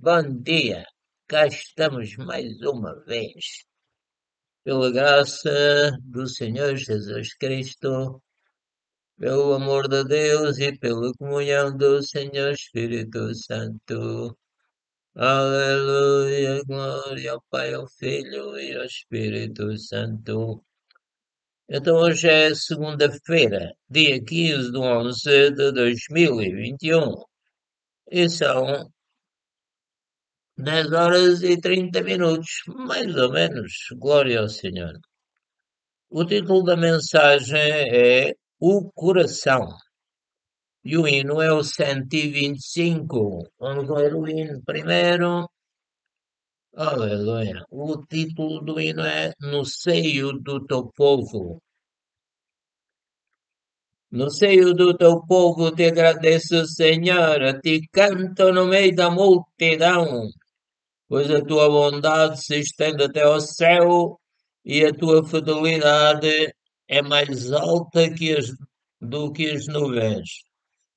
Bom dia, cá estamos mais uma vez, pela graça do Senhor Jesus Cristo, pelo amor de Deus e pela comunhão do Senhor Espírito Santo. Aleluia, glória ao Pai, ao Filho e ao Espírito Santo. Então hoje é segunda-feira, dia 15 de 11 de 2021, e são 10 horas e 30 minutos, mais ou menos. Glória ao Senhor. O título da mensagem é O Coração. E o hino é o 125. Vamos ler o hino primeiro. Aleluia. O título do hino é No Seio do Teu Povo. No seio do teu povo te agradeço, Senhor, a ti canto no meio da multidão. Pois a tua bondade se estende até ao céu e a tua fidelidade é mais alta do que as nuvens.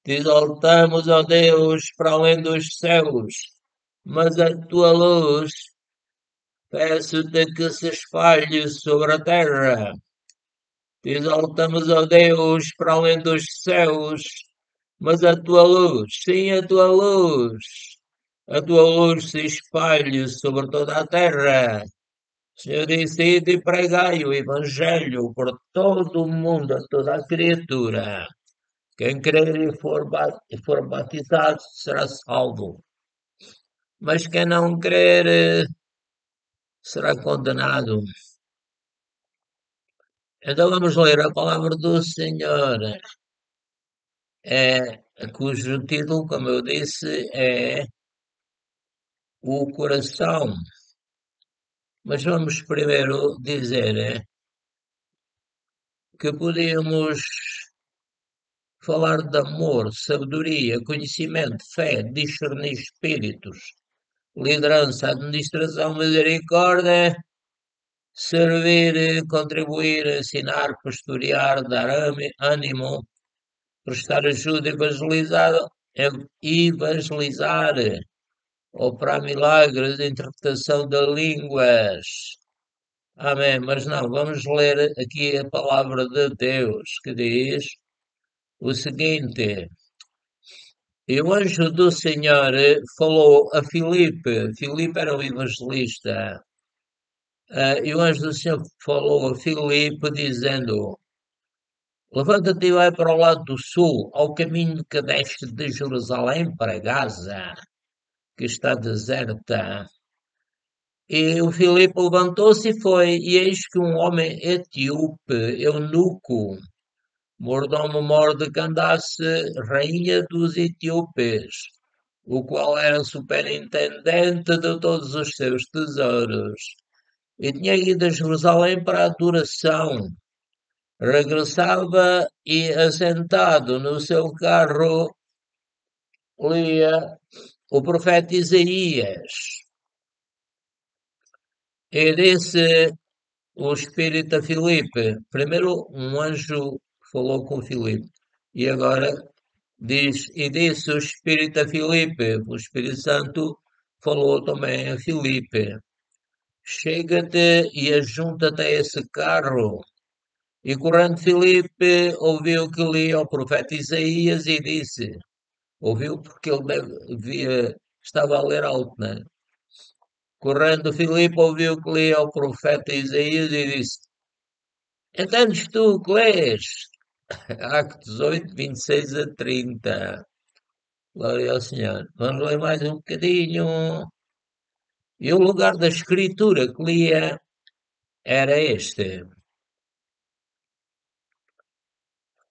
Te exaltamos, ó Deus, para além dos céus, mas a tua luz peço-te que se espalhe sobre a terra. Te exaltamos, ó Deus, para além dos céus, mas a tua luz, sim, a tua luz se espalhe sobre toda a terra. Senhor, disse, ide e pregai o Evangelho por todo o mundo, a toda a criatura. Quem crer e for batizado será salvo, mas quem não crer será condenado. Então vamos ler a palavra do Senhor, cujo título, como eu disse, é O Coração. Mas vamos primeiro dizer que podemos falar de amor, sabedoria, conhecimento, fé, discernir espíritos, liderança, administração, misericórdia, servir, contribuir, ensinar, pastorear, dar ânimo, prestar ajuda, evangelizar, operar milagres, interpretação de línguas. Amém. Mas não, vamos ler aqui a palavra de Deus que diz o seguinte: E o anjo do Senhor falou a Filipe. Filipe era o evangelista. E o anjo do Senhor falou a Filipe, dizendo: Levanta-te e vai para o lado do sul, ao caminho que desce de Jerusalém para Gaza, que está deserta. E o Filipe levantou-se e foi, e eis que um homem etíope, eunuco, mordomo-mor de Candace, rainha dos etíopes, o qual era superintendente de todos os seus tesouros, e tinha ido a Jerusalém para a adoração. Regressava e, assentado no seu carro, lia o profeta Isaías. E disse o Espírito a Filipe. Primeiro, um anjo falou com Filipe. E agora diz, e disse o Espírito a Filipe. O Espírito Santo falou também a Filipe. Chega-te e ajunta-te a esse carro. E correndo Filipe ouviu que lia o profeta Isaías e disse, ouviu porque ele estava a ler alto, né? Correndo Filipe ouviu que lia o profeta Isaías e disse, entendes tu o que lês? Actos 8, 26 a 30. Glória ao Senhor. Vamos ler mais um bocadinho. E o lugar da escritura que lia era este.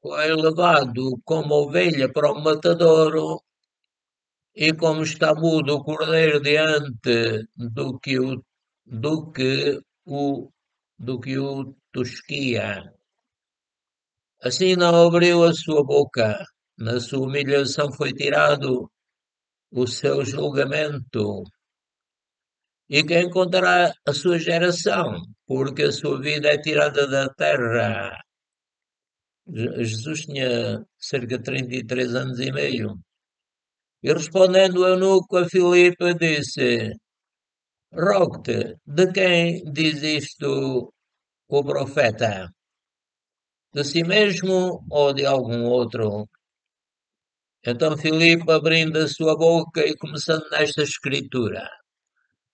Foi levado como ovelha para o matadouro, e como está mudo o cordeiro diante do que o, do que o tosquia. Assim não abriu a sua boca, na sua humilhação foi tirado o seu julgamento. E quem contará a sua geração? Porque a sua vida é tirada da terra. Jesus tinha cerca de 33 anos e meio. E respondendo o eunuco a Filipe, disse: Rogo-te, de quem diz isto o profeta? De si mesmo ou de algum outro? Então Filipe, abrindo a sua boca e começando nesta escritura,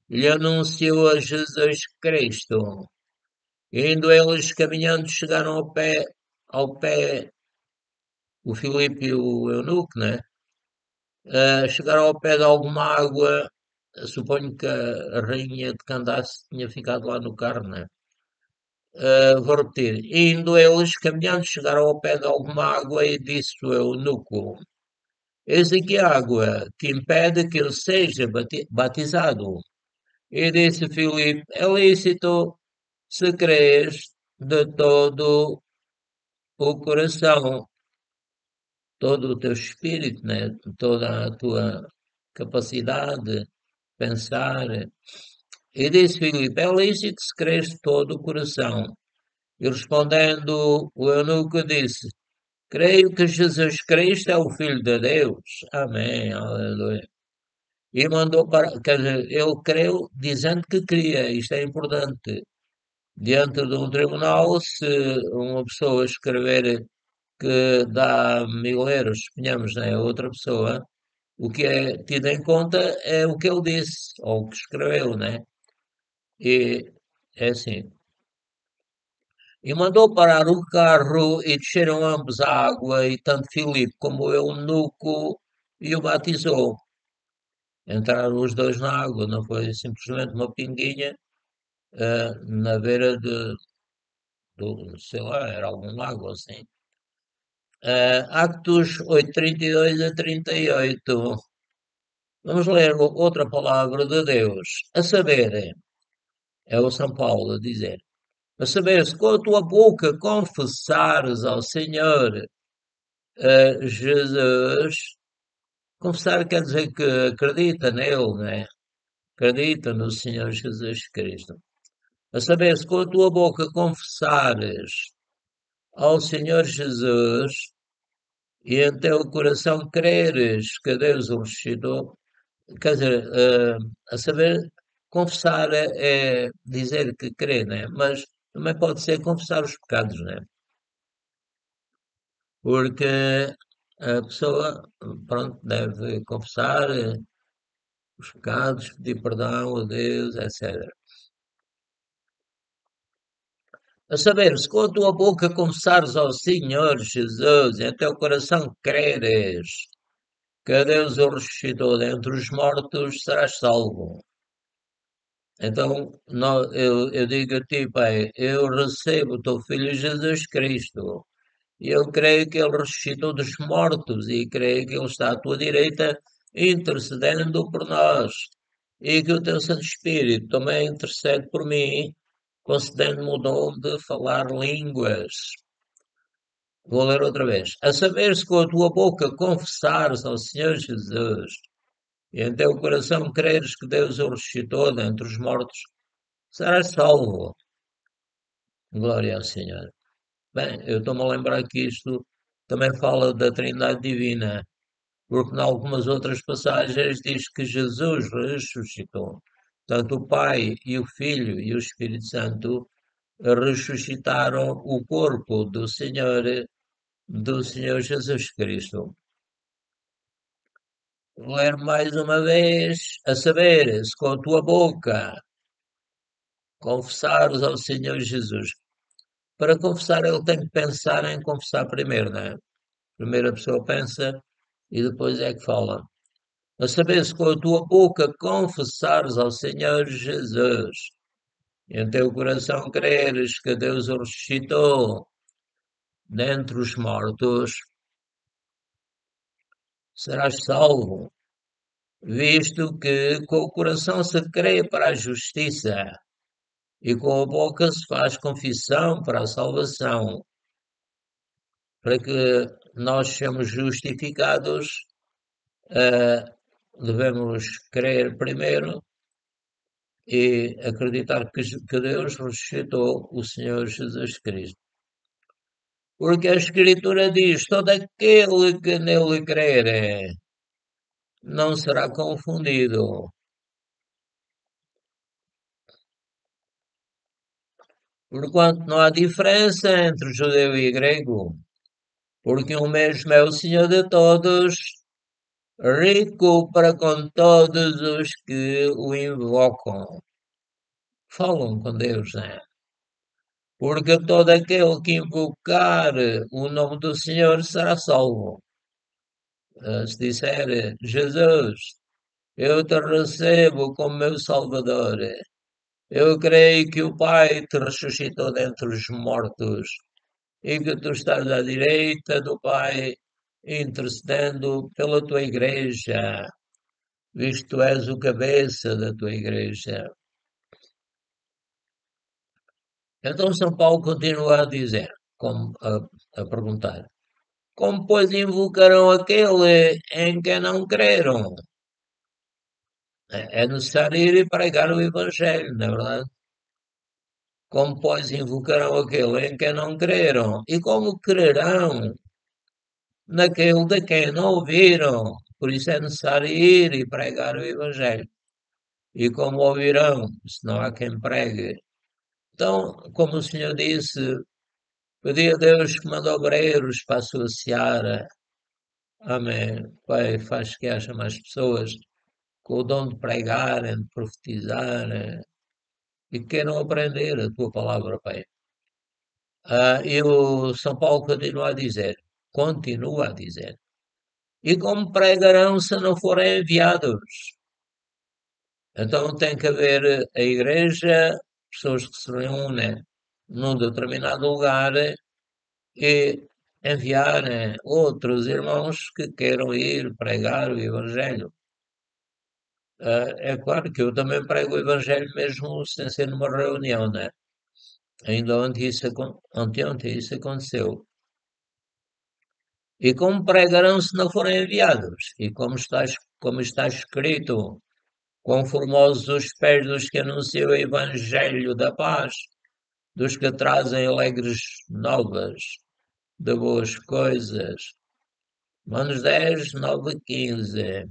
lhe anunciou a Jesus Cristo. Indo eles caminhando, chegaram ao pé, o Filipe e o eunuco, né? Chegaram ao pé de alguma água. Suponho que a rainha de Candace tinha ficado lá no carro, né? Vou repetir. Indo eles caminhando, chegaram ao pé de alguma água e disse o eunuco: Eis aqui a água que impede que eu seja batizado. E disse Filipe: É lícito se crês de todo o coração, todo o teu espírito, né? Toda a tua capacidade de pensar. E disse Filipe: É lícito se crês de todo o coração. E respondendo o eunuco disse: Creio que Jesus Cristo é o Filho de Deus. Amém. Aleluia. E mandou para. Quer dizer, ele creu dizendo que queria. Isto é importante. Diante de um tribunal, se uma pessoa escrever que dá 1000 euros, suponhamos, né, a outra pessoa, o que é tido em conta é o que ele disse, ou o que escreveu, né? E é assim. E mandou parar o carro e desceram ambos à água, e tanto Filipe como o eunuco e o batizou. Entraram os dois na água, não foi simplesmente uma pinguinha na beira sei lá, era algum lago assim. Actos 8, 32 a 38. Vamos ler outra palavra de Deus. A saber, é o São Paulo a dizer, a saber, se com a tua boca confessares ao Senhor Jesus, confessar quer dizer que acredita nele, né? Acredita no Senhor Jesus Cristo. A saber, se com a tua boca confessares ao Senhor Jesus e em teu coração creres que Deus o ressuscitou, quer dizer, a saber, confessar é dizer que crê, né? Mas também pode ser confessar os pecados, né? Porque a pessoa, pronto, deve confessar os pecados, pedir perdão a Deus, etc. A saber, se com a tua boca confessares ao Senhor Jesus e em teu coração creres que Deus o ressuscitou dentre os mortos, serás salvo. Então, eu digo a ti, Pai, eu recebo o teu Filho Jesus Cristo. E eu creio que ele ressuscitou dos mortos e creio que ele está à tua direita intercedendo por nós. E que o teu Santo Espírito também intercede por mim, concedendo-me o dom de falar línguas. Vou ler outra vez. A saber, se com a tua boca confessares ao Senhor Jesus e em teu coração creres que Deus o ressuscitou dentre os mortos, serás salvo. Glória ao Senhor. Bem, eu estou-me a lembrar que isto também fala da Trindade Divina, porque em algumas outras passagens diz que Jesus ressuscitou. Tanto o Pai e o Filho e o Espírito Santo ressuscitaram o corpo do Senhor Jesus Cristo. Vou ler mais uma vez, a saber, se com a tua boca confessares ao Senhor Jesus. Para confessar, ele tem que pensar em confessar primeiro, não é? Primeiro a pessoa pensa e depois é que fala. A saber, se com a tua boca confessares ao Senhor Jesus e em teu coração creres que Deus o ressuscitou dentre os mortos, serás salvo, visto que com o coração se crê para a justiça e com a boca se faz confissão para a salvação. Para que nós sejamos justificados, eh, devemos crer primeiro e acreditar que Deus ressuscitou o Senhor Jesus Cristo. Porque a Escritura diz: todo aquele que nele crer não será confundido. Porquanto não há diferença entre judeu e grego, porque o mesmo é o Senhor de todos, rico para com todos os que o invocam. Falam com Deus, né? Porque todo aquele que invocar o nome do Senhor será salvo. Se disser, Jesus, eu te recebo como meu Salvador. Eu creio que o Pai te ressuscitou dentre os mortos e que tu estás à direita do Pai, intercedendo pela tua igreja, visto que tu és o cabeça da tua igreja. Então São Paulo continua a dizer, a perguntar, como pois invocarão aquele em que não creram? É necessário ir e pregar o Evangelho, não é verdade? Como pois invocarão aquele em que não creram? E como crerão naquele de quem não ouviram? Por isso é necessário ir e pregar o Evangelho. E como ouvirão, se não há quem pregue? Então, como o Senhor disse, pedi a Deus que manda obreiros para a sua seara. Amém. Pai, faz que haja mais pessoas com o dom de pregarem, de profetizarem e que queiram aprender a tua palavra, Pai. E o São Paulo continua a dizer, e como pregarão se não forem enviados? Então tem que haver a igreja, pessoas que se reúnem num determinado lugar e enviarem outros irmãos que queiram ir pregar o Evangelho. É claro que eu também prego o Evangelho mesmo sem ser numa reunião, né? Ainda anteontem isso aconteceu. E como pregarão se não forem enviados? E como está escrito, quão formosos os pés dos que anunciam o Evangelho da paz, dos que trazem alegres novas de boas coisas. Romanos 10, 9 a 15.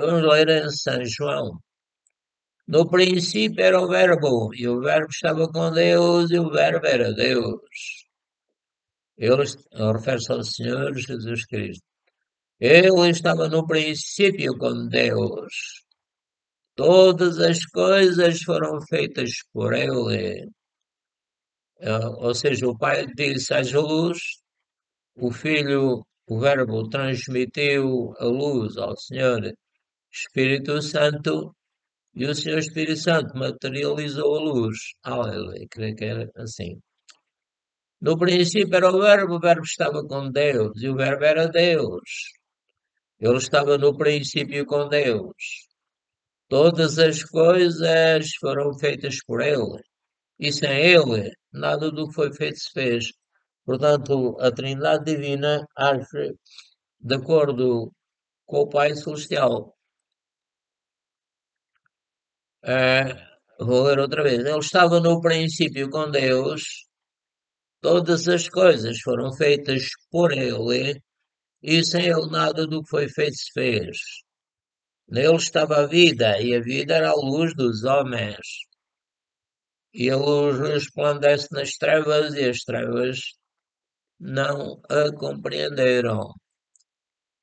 Vamos ler em São João. No princípio era o Verbo, e o Verbo estava com Deus, e o Verbo era Deus. Ele refere-se ao Senhor Jesus Cristo. Ele estava no princípio com Deus. Todas as coisas foram feitas por ele. Ou seja, o Pai disse haja luz, o Filho, o Verbo, transmitiu a luz ao Senhor Espírito Santo e o Senhor Espírito Santo materializou a luz. Aleluia, creio que era assim. No princípio era o Verbo estava com Deus e o Verbo era Deus. Ele estava no princípio com Deus. Todas as coisas foram feitas por Ele, e sem Ele, nada do que foi feito se fez. Portanto, a Trindade Divina age de acordo com o Pai Celestial. Eh, Vou ler outra vez. Ele estava no princípio com Deus, todas as coisas foram feitas por Ele, e sem Ele nada do que foi feito se fez. Nele estava a vida, e a vida era a luz dos homens. E a luz resplandece nas trevas, e as trevas não a compreenderam.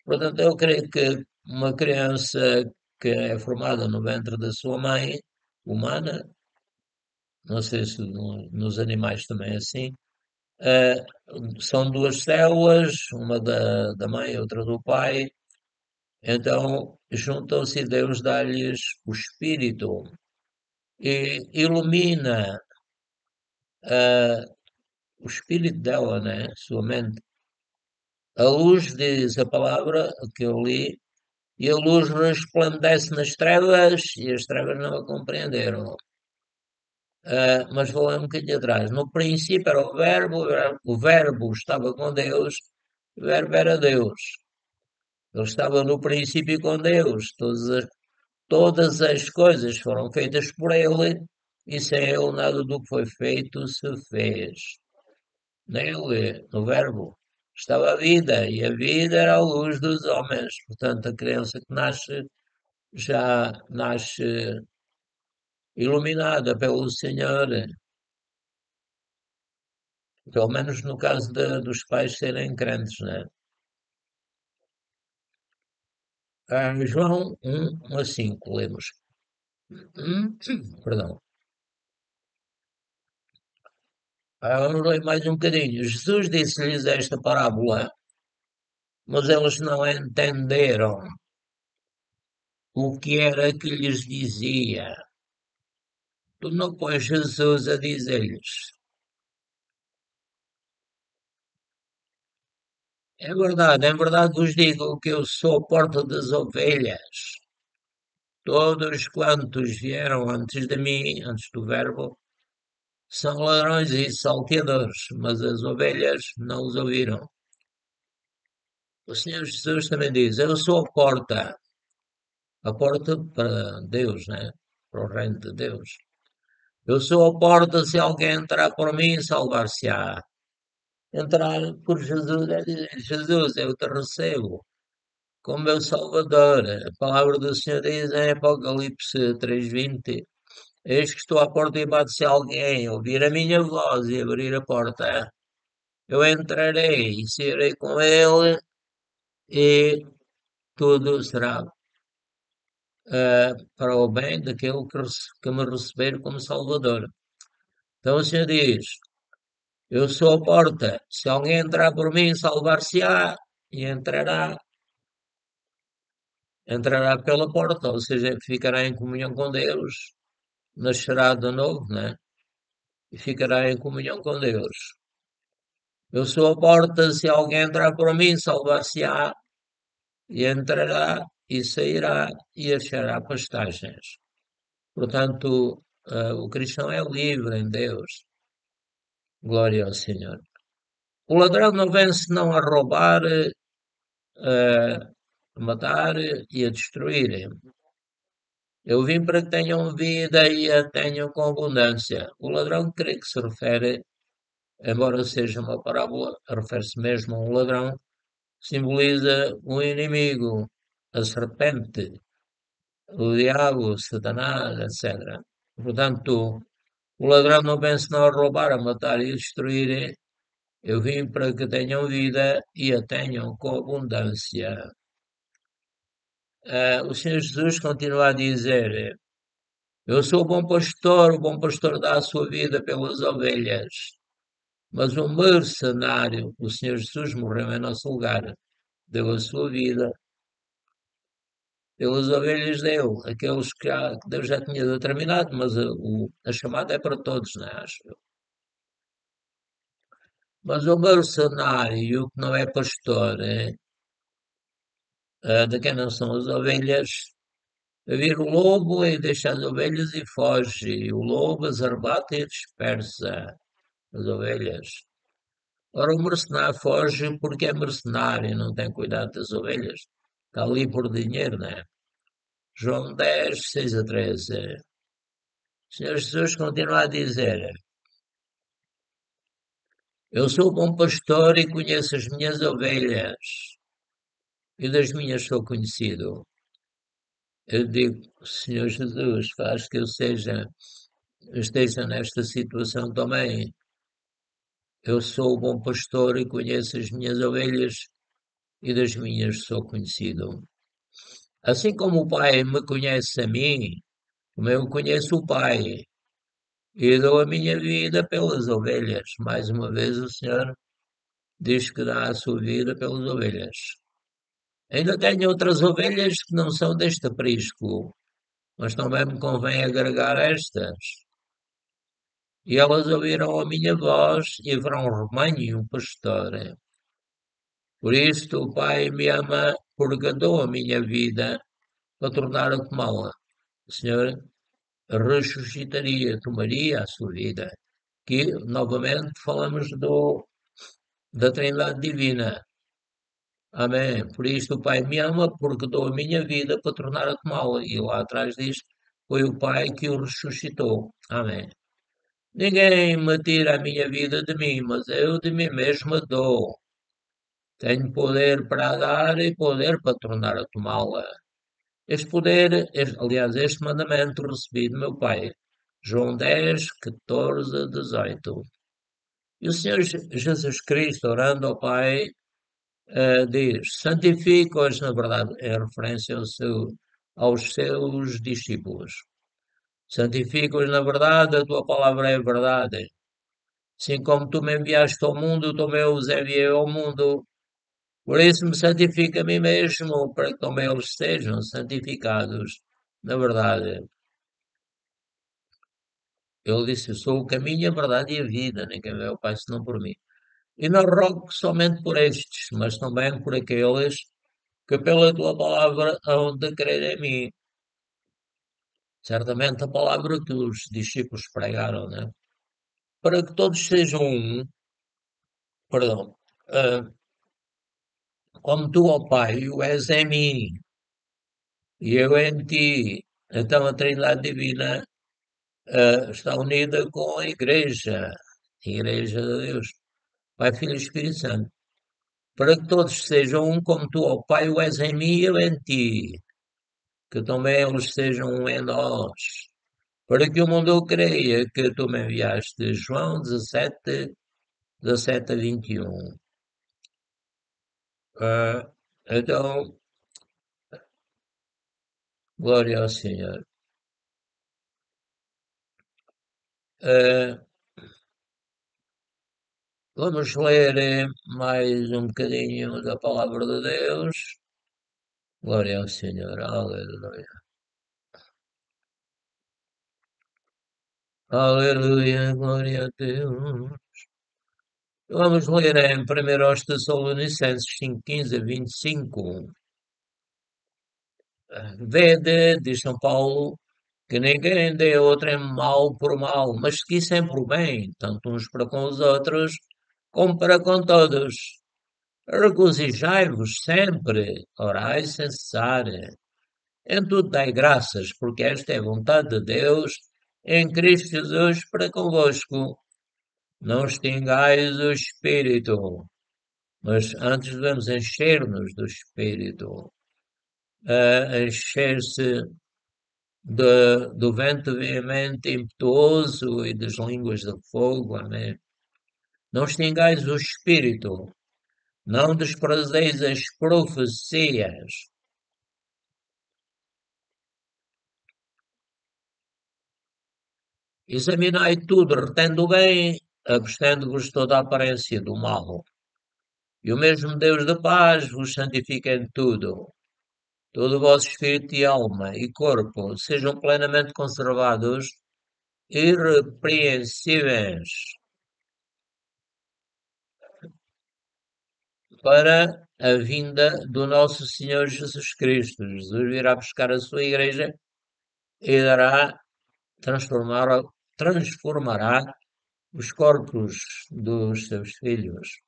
Portanto, eu creio que uma criança que é formada no ventre da sua mãe, humana, não sei se nos animais também é assim, eh, são duas células, uma da mãe e outra do pai, então juntam-se e Deus dá-lhes o espírito e ilumina eh, o espírito dela, né? Sua mente. A luz, diz a palavra que eu li, e a luz resplandece nas trevas, e as trevas não a compreenderam. Mas vou um bocadinho atrás. No princípio era o verbo estava com Deus, o verbo era Deus. Ele estava no princípio com Deus. Todas as coisas foram feitas por Ele, e sem Ele nada do que foi feito se fez. Nele, no verbo. estava a vida, e a vida era a luz dos homens. Portanto, a criança que nasce já nasce iluminada pelo Senhor, pelo menos no caso dos pais serem crentes, né? João 1 a 5, lemos. Perdão. Vamos ler mais um bocadinho. Jesus disse-lhes esta parábola, mas eles não entenderam o que era que lhes dizia. Tornou, pois, Jesus a dizer-lhes: em verdade vos digo que eu sou a porta das ovelhas. Todos quantos vieram antes de mim, antes do Verbo, são ladrões e salteadores, mas as ovelhas não os ouviram. O Senhor Jesus também diz: eu sou a porta para Deus, né? Para o reino de Deus. Eu sou a porta, se alguém entrar por mim, salvar-se-á. Entrar por Jesus é dizer: Jesus, eu te recebo como meu Salvador. A palavra do Senhor diz em Apocalipse 3:20: eis que estou à porta e bato, se alguém ouvir a minha voz e abrir a porta, eu entrarei e serei com ele, e tudo será para o bem daquele que me receber como Salvador. Então o Senhor diz: eu sou a porta, se alguém entrar por mim, salvar-se-á, e entrará pela porta, ou seja, ficará em comunhão com Deus, nascerá de novo, né? E ficará em comunhão com Deus. Eu sou a porta, se alguém entrar por mim, salvar-se-á, e entrará e sairá e achará pastagens. Portanto, o cristão é livre em Deus. Glória ao Senhor. O ladrão não vem senão a roubar, a matar e a destruir. Eu vim para que tenham vida e a tenham com abundância. O ladrão creio que se refere, embora seja uma parábola, refere-se mesmo a um ladrão, simboliza o inimigo, a serpente, o diabo, Satanás, etc. Portanto, o ladrão não vem senão a roubar, a matar e a destruir. Eu vim para que tenham vida e a tenham com abundância. O Senhor Jesus continua a dizer: eu sou o bom pastor dá a sua vida pelas ovelhas. Mas o mercenário, o Senhor Jesus morreu em nosso lugar, deu a sua vida pelas ovelhas dele, aqueles que Deus já tinha determinado, mas a chamada é para todos, não é? Acho eu. Mas o mercenário que não é pastor, de quem não são as ovelhas, vir o lobo e deixa as ovelhas e foge, e o lobo as arrebata e dispersa as ovelhas. Ora, o mercenário foge porque é mercenário, não tem cuidado das ovelhas. Está ali por dinheiro, né? João 10, 6 a 13. O Senhor Jesus continua a dizer: eu sou o bom pastor e conheço as minhas ovelhas, e das minhas sou conhecido. Eu digo: Senhor Jesus, faz que esteja nesta situação também. Eu sou o bom pastor e conheço as minhas ovelhas, e das minhas sou conhecido. Assim como o Pai me conhece a mim, como eu conheço o Pai, e dou a minha vida pelas ovelhas. Mais uma vez o Senhor diz que dá a sua vida pelas ovelhas. Ainda tenho outras ovelhas que não são deste aprisco, mas também me convém agregar estas. E elas ouviram a minha voz e verão um rebanho e um pastor. Por isto o Pai me ama, porque dou a minha vida para tornar a tomá-la. O Senhor ressuscitaria, tomaria a sua vida. Que novamente falamos da Trindade Divina. Amém. Por isto o Pai me ama, porque dou a minha vida para tornar a tomá-la. E lá atrás diz, foi o Pai que o ressuscitou. Amém. Ninguém me tira a minha vida de mim, mas eu de mim mesmo a dou. Tenho poder para dar e poder para tornar a tomá-la. Este poder, aliás, este mandamento recebi do meu Pai. João 10, 14, 18. E o Senhor Jesus Cristo, orando ao Pai, diz: santifica-os na verdade, em referência aos seus discípulos. Santifica-os na verdade, a tua palavra é verdade. Assim como tu me enviaste ao mundo, também eu os enviei ao mundo. Por isso me santifica a mim mesmo, para que também eles sejam santificados na verdade. Ele disse: eu sou o caminho, a verdade e a vida, ninguém vê ao Pai senão por mim. E não rogo somente por estes, mas também por aqueles que pela tua palavra hão de crer em mim. Certamente a palavra que os discípulos pregaram, né? Para que todos sejam um, perdão, ah, como tu, ó Pai, o és em mim e eu em ti. Então a Trindade Divina está unida com a Igreja de Deus, Pai, Filho e Espírito Santo, para que todos sejam um como tu, ó Pai, o és em mim e eu em ti, que também eles sejam um em nós, para que o mundo creia que tu me enviaste. João 17, 17 a 21. Ah, então, glória ao Senhor. Ah, vamos ler mais um bocadinho da palavra de Deus. Glória ao Senhor. Aleluia. Aleluia. Glória a Deus. Vamos ler em 1 Tessalonicenses 5, 15 a 25. Vede, diz São Paulo, que ninguém dê a outrem mal por mal, mas que sempre o bem, tanto uns para com os outros, como para com todos. Regozijai-vos sempre, orai sem cessar. Em tudo dai graças, porque esta é a vontade de Deus em Cristo Jesus para convosco. Não extingais o Espírito, mas antes devemos encher-nos do Espírito, encher-se do vento veemente impetuoso e das línguas de fogo. Amém. Não extingais o Espírito, não desprezeis as profecias. Examinai tudo, retendo o bem, abstendo-vos toda a aparência do mal. E o mesmo Deus de paz vos santifique em tudo. Todo o vosso espírito e alma e corpo sejam plenamente conservados, irrepreensíveis, para a vinda do nosso Senhor Jesus Cristo. Jesus virá buscar a sua igreja e transformar, transformará os corpos dos seus filhos.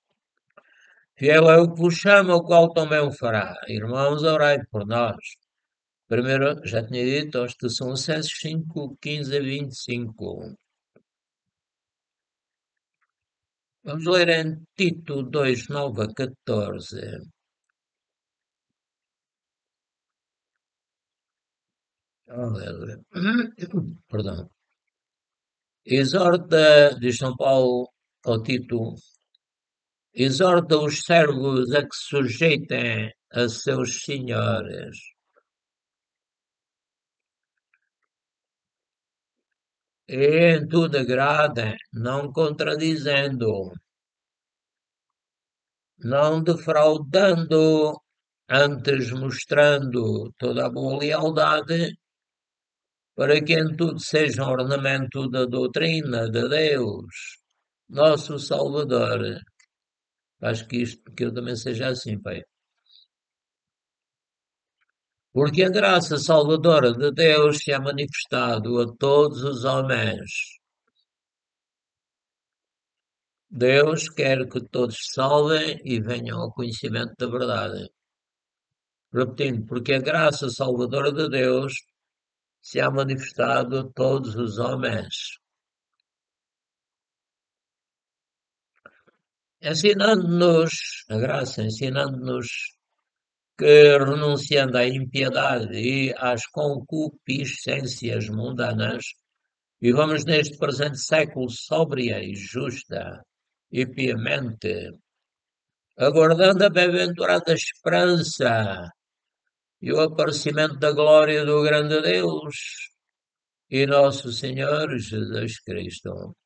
Fiel é o que vos chama, o qual também o fará. Irmãos, orai por nós. Primeiro, já tinha dito, aos Tessalonicenses 5, 15 a 25. Vamos ler em Tito 2, 9 a 14. Aleluia. Perdão. Exorta, diz São Paulo ao Tito, exorta os servos a que se sujeitem a seus senhores. E em tudo agradem, não contradizendo, não defraudando, antes mostrando toda a boa lealdade, para que em tudo seja um ornamento da doutrina de Deus, nosso Salvador. Acho que eu também seja assim, Pai. Porque a graça salvadora de Deus se é manifestado a todos os homens. Deus quer que todos se salvem e venham ao conhecimento da verdade. Repetindo, porque a graça salvadora de Deus se há manifestado a todos os homens. ensinando-nos, a graça, ensinando-nos que renunciando à impiedade e às concupiscências mundanas, vivamos neste presente século sóbria e justa e piamente, aguardando a bem-aventurada esperança e o aparecimento da glória do grande Deus e nosso Senhor Jesus Cristo.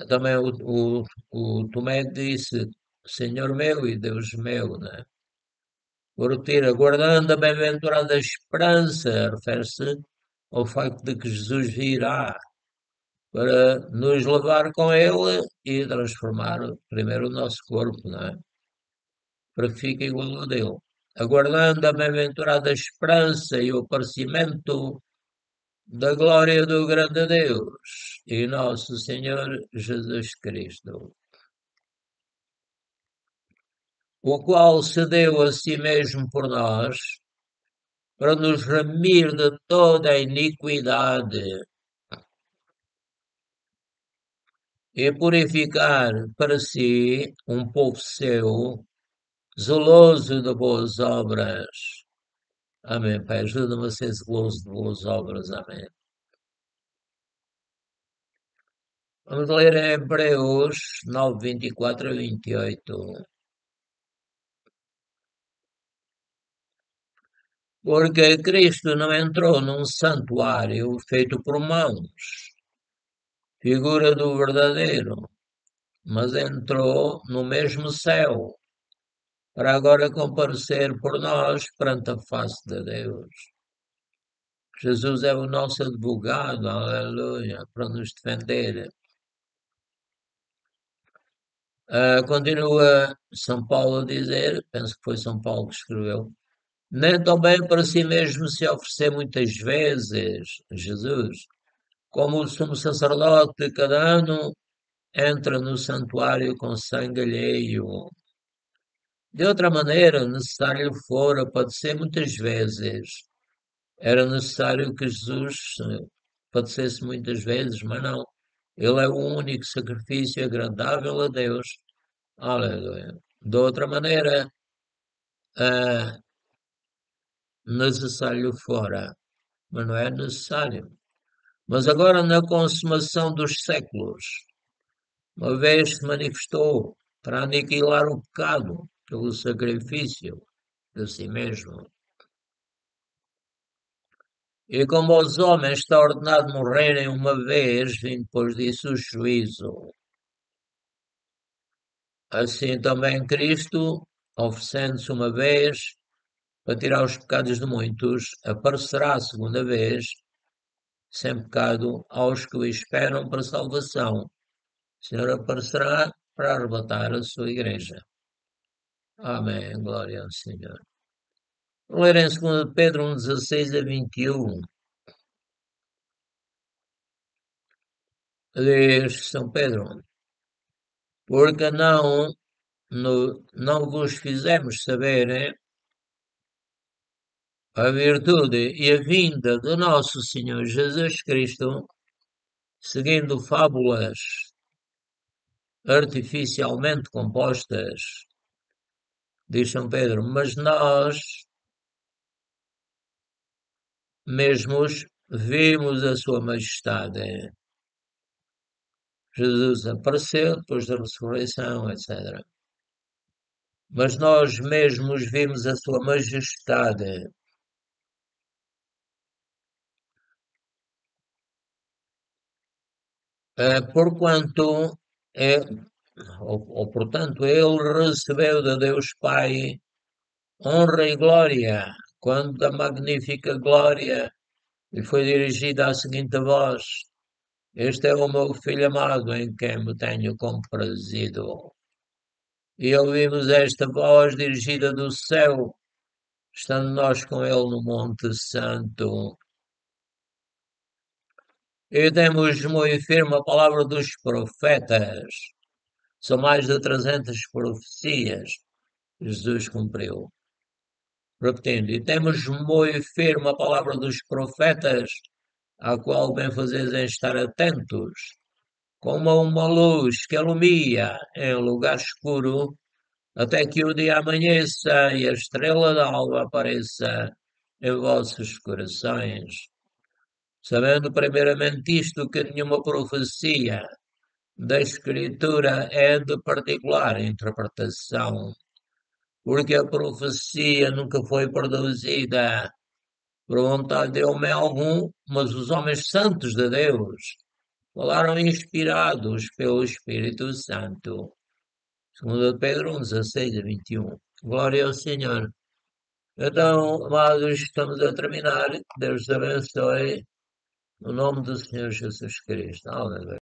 Também o Tomé disse, Senhor meu e Deus meu, né? Por ter aguardando a bem-aventurada esperança, refere-se ao facto de que Jesus virá para nos levar com Ele e transformar primeiro o nosso corpo, não é? Para que fique igual ao dele. Aguardando a bem-aventurada esperança e o aparecimento da glória do grande Deus e nosso Senhor Jesus Cristo, o qual se deu a si mesmo por nós, para nos remir de toda a iniquidade e purificar para si um povo seu, zeloso de boas obras. Amém, Pai. Ajuda-me a ser zeloso de boas obras. Amém. Vamos ler em Hebreus 9, 24 a 28. Porque Cristo não entrou num santuário feito por mãos, figura do verdadeiro, mas entrou no mesmo céu, para agora comparecer por nós perante a face de Deus. Jesus é o nosso advogado, aleluia, para nos defender. Continua São Paulo a dizer, penso que foi São Paulo que escreveu, nem também para si mesmo se oferecer muitas vezes, Jesus, como o sumo sacerdote cada ano entra no santuário com sangue alheio. De outra maneira, necessário fora padecer muitas vezes. Era necessário que Jesus padecesse muitas vezes, mas não. Ele é o único sacrifício agradável a Deus. Aleluia. De outra maneira, necessário fora, mas não é necessário. Mas agora, na consumação dos séculos, uma vez se manifestou para aniquilar o pecado pelo sacrifício de si mesmo. E como aos homens está ordenado morrerem uma vez, vindo depois disso o juízo, assim também Cristo, oferecendo-se uma vez para tirar os pecados de muitos, aparecerá a segunda vez, sem pecado, aos que o esperam para salvação. O Senhor aparecerá para arrebatar a sua igreja. Amém. Glória ao Senhor. Vou ler em 2 Pedro 1, 16 a 21. Diz São Pedro, porque não vos fizemos saber a virtude e a vinda do nosso Senhor Jesus Cristo, seguindo fábulas artificialmente compostas, diz São Pedro, mas nós mesmos vimos a sua majestade. Jesus apareceu depois da ressurreição, etc. Mas nós mesmos vimos a sua majestade. Porquanto, é, portanto, ele recebeu de Deus Pai honra e glória, quando da magnífica glória lhe foi dirigida a seguinte voz: Este é o meu filho amado, em quem me tenho comprazido. E ouvimos esta voz dirigida do céu, estando nós com ele no Monte Santo. E temos muito firme a palavra dos profetas. São mais de 300 profecias que Jesus cumpriu. Repetindo, e temos muito firme a palavra dos profetas, à qual bem fazeis em estar atentos, como uma luz que alumia em lugar escuro, até que o dia amanheça e a estrela d'alva apareça em vossos corações. Sabendo primeiramente isto, que nenhuma profecia da Escritura é de particular interpretação, porque a profecia nunca foi produzida por vontade de homem algum, mas os homens santos de Deus falaram inspirados pelo Espírito Santo. Segundo Pedro 1,16 a 21. Glória ao Senhor. Então, amados, estamos a terminar. Deus te abençoe. No nome do Senhor Jesus Cristo. Aleluia.